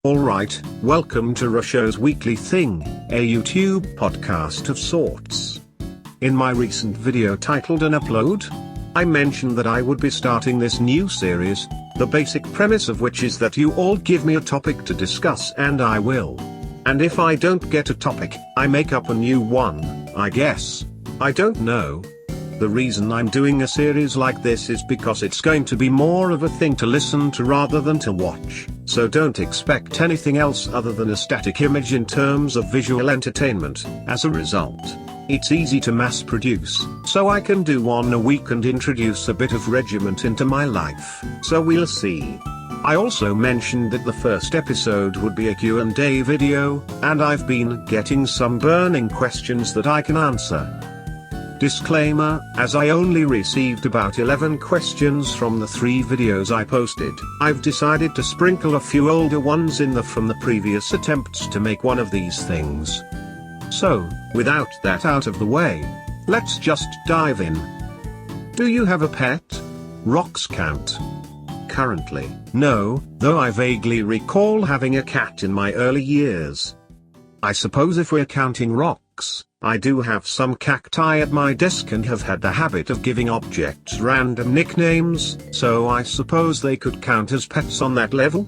Alright, welcome to Rusho's Weekly Thing, a YouTube podcast of sorts. In my recent video titled An Upload, I mentioned that I would be starting this new series, the basic premise of which is that you all give me a topic to discuss and I will. And if I don't get a topic, I make up a new one, I guess. I don't know. The reason I'm doing a series like this is because it's going to be more of a thing to listen to rather than to watch, so don't expect anything else other than a static image in terms of visual entertainment. As a result, it's easy to mass produce, so I can do one a week and introduce a bit of regiment into my life, so we'll see. I also mentioned that the first episode would be a Q&A video, and I've been getting some burning questions that I can answer. Disclaimer, as I only received about 11 questions from the 3 videos I posted, I've decided to sprinkle a few older ones in from the previous attempts to make one of these things. So, without that out of the way, let's just dive in. Do you have a pet? Rocks count. Currently, no, though I vaguely recall having a cat in my early years. I suppose if we're counting rocks, I do have some cacti at my desk and have had the habit of giving objects random nicknames, so I suppose they could count as pets on that level?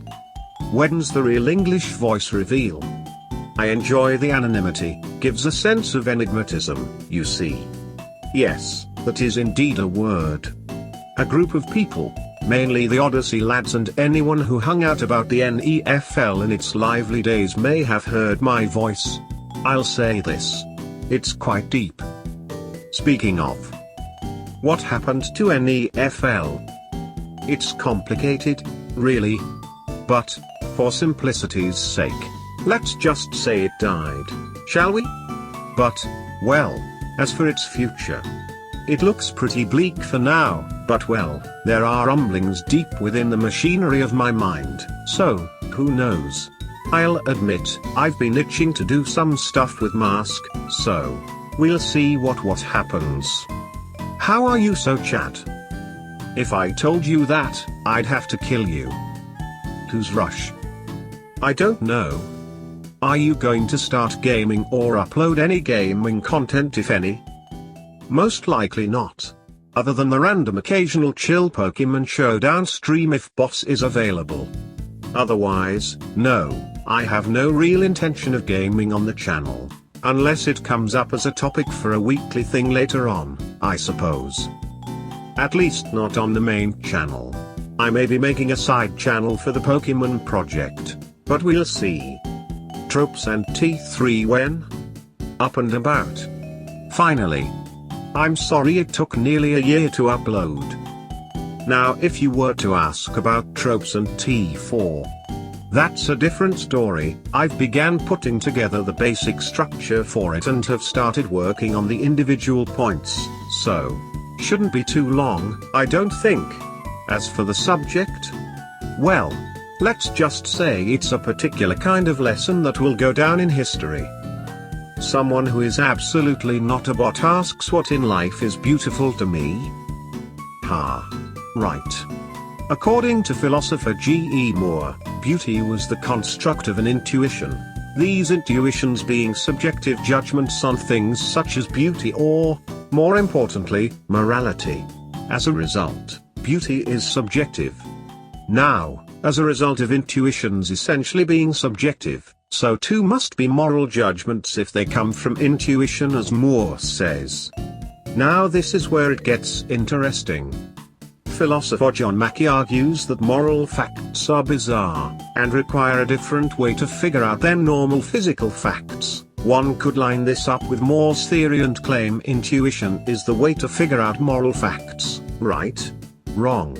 When's the real English voice reveal? I enjoy the anonymity, gives a sense of enigmatism, you see. Yes, that is indeed a word. A group of people, mainly the Odyssey lads and anyone who hung out about the NFL in its lively days may have heard my voice. I'll say this. It's quite deep. Speaking of, what happened to NFL? It's complicated, really. But, for simplicity's sake, let's just say it died, shall we? But, well, as for its future, it looks pretty bleak for now, but well, there are rumblings deep within the machinery of my mind, so, who knows? I'll admit, I've been itching to do some stuff with Mask, so, we'll see what happens. How are you so chat? If I told you that, I'd have to kill you. Who's Rush? I don't know. Are you going to start gaming or upload any gaming content if any? Most likely not. Other than the random occasional chill Pokemon Showdown stream if boss is available. Otherwise, no, I have no real intention of gaming on the channel, unless it comes up as a topic for a weekly thing later on, I suppose. At least not on the main channel. I may be making a side channel for the Pokemon project, but we'll see. Tropes and T3 when? Up and about. Finally. I'm sorry it took nearly a year to upload. Now if you were to ask about Tropes and T4, that's a different story. I've began putting together the basic structure for it and have started working on the individual points, so shouldn't be too long, I don't think. As for the subject, well, let's just say it's a particular kind of lesson that will go down in history. Someone who is absolutely not a bot asks what in life is beautiful to me? Right. According to philosopher G.E. Moore, beauty was the construct of an intuition, these intuitions being subjective judgments on things such as beauty or, more importantly, morality. As a result, beauty is subjective. Now, as a result of intuitions essentially being subjective, so too must be moral judgments if they come from intuition, as Moore says. Now this is where it gets interesting. Philosopher John Mackey argues that moral facts are bizarre, and require a different way to figure out than normal physical facts. One could line this up with Moore's theory and claim intuition is the way to figure out moral facts, right? Wrong.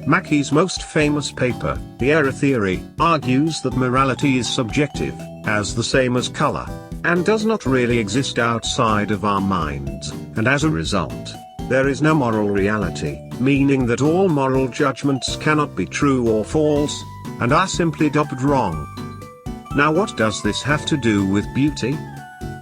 Mackey's most famous paper, The Error Theory, argues that morality is subjective, as the same as color, and does not really exist outside of our minds, and as a result, there is no moral reality, meaning that all moral judgments cannot be true or false, and are simply dubbed wrong. Now what does this have to do with beauty?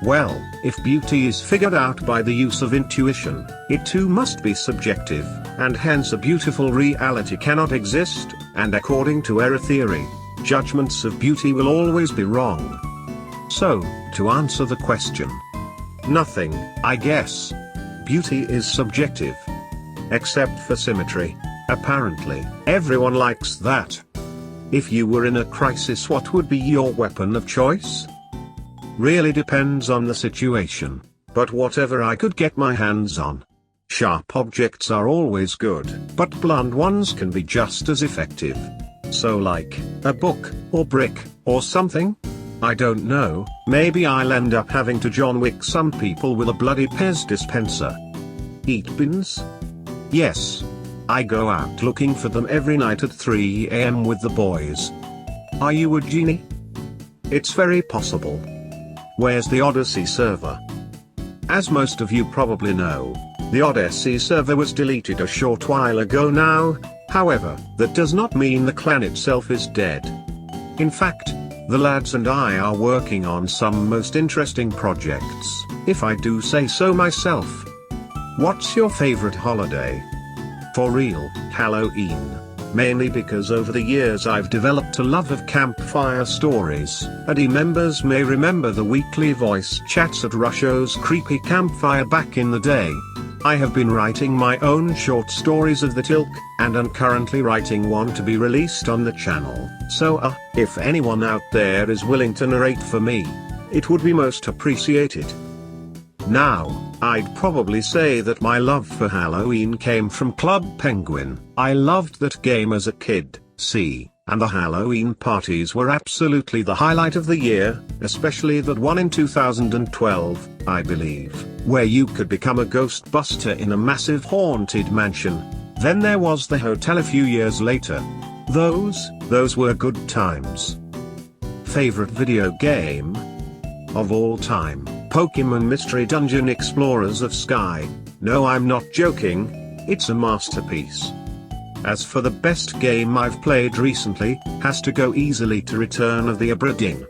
Well, if beauty is figured out by the use of intuition, it too must be subjective, and hence a beautiful reality cannot exist, and according to error theory, judgments of beauty will always be wrong. So, to answer the question, nothing, I guess. Beauty is subjective. Except for symmetry. Apparently, everyone likes that. If you were in a crisis, what would be your weapon of choice? Really depends on the situation, but whatever I could get my hands on. Sharp objects are always good, but blunt ones can be just as effective. So like, a book, or brick, or something? I don't know, maybe I'll end up having to John Wick some people with a bloody Pez dispenser. Eat bins? Yes. I go out looking for them every night at 3 AM with the boys. Are you a genie? It's very possible. Where's the Odyssey server? As most of you probably know, the Odyssey server was deleted a short while ago now. However, that does not mean the clan itself is dead. In fact, the lads and I are working on some most interesting projects, if I do say so myself. What's your favorite holiday? For real, Halloween. Mainly because over the years I've developed a love of campfire stories. AD members may remember the weekly voice chats at Rusho's creepy campfire back in the day. I have been writing my own short stories of that ilk, and am currently writing one to be released on the channel. So if anyone out there is willing to narrate for me, it would be most appreciated. Now, I'd probably say that my love for Halloween came from Club Penguin. I loved that game as a kid, and the Halloween parties were absolutely the highlight of the year, especially that one in 2012, I believe, where you could become a ghostbuster in a massive haunted mansion. Then there was the hotel a few years later. Those were good times. Favorite video game? Of all time, Pokemon Mystery Dungeon Explorers of Sky. No, I'm not joking, it's a masterpiece. As for the best game I've played recently, has to go easily to Return of the Obra Dinn.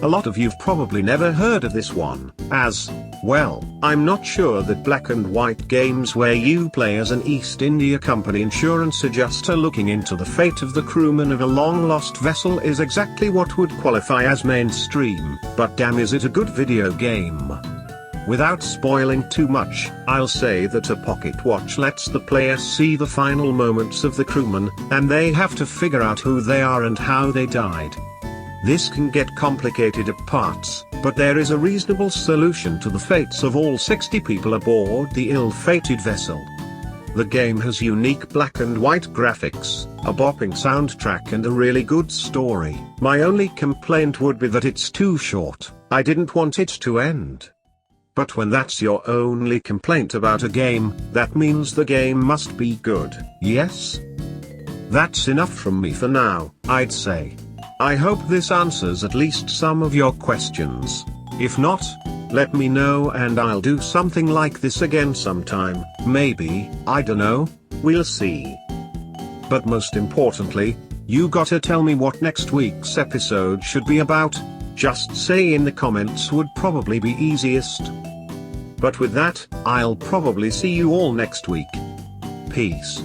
A lot of you've probably never heard of this one, as, well, I'm not sure that black and white games where you play as an East India Company insurance adjuster looking into the fate of the crewman of a long-lost vessel is exactly what would qualify as mainstream, but damn is it a good video game. Without spoiling too much, I'll say that a pocket watch lets the player see the final moments of the crewman, and they have to figure out who they are and how they died. This can get complicated at parts, but there is a reasonable solution to the fates of all 60 people aboard the ill-fated vessel. The game has unique black and white graphics, a bopping soundtrack and a really good story. My only complaint would be that it's too short. I didn't want it to end. But when that's your only complaint about a game, that means the game must be good, yes? That's enough from me for now, I'd say. I hope this answers at least some of your questions. If not, let me know and I'll do something like this again sometime, maybe, I dunno, we'll see. But most importantly, you gotta tell me what next week's episode should be about. Just say in the comments would probably be easiest. But with that, I'll probably see you all next week. Peace.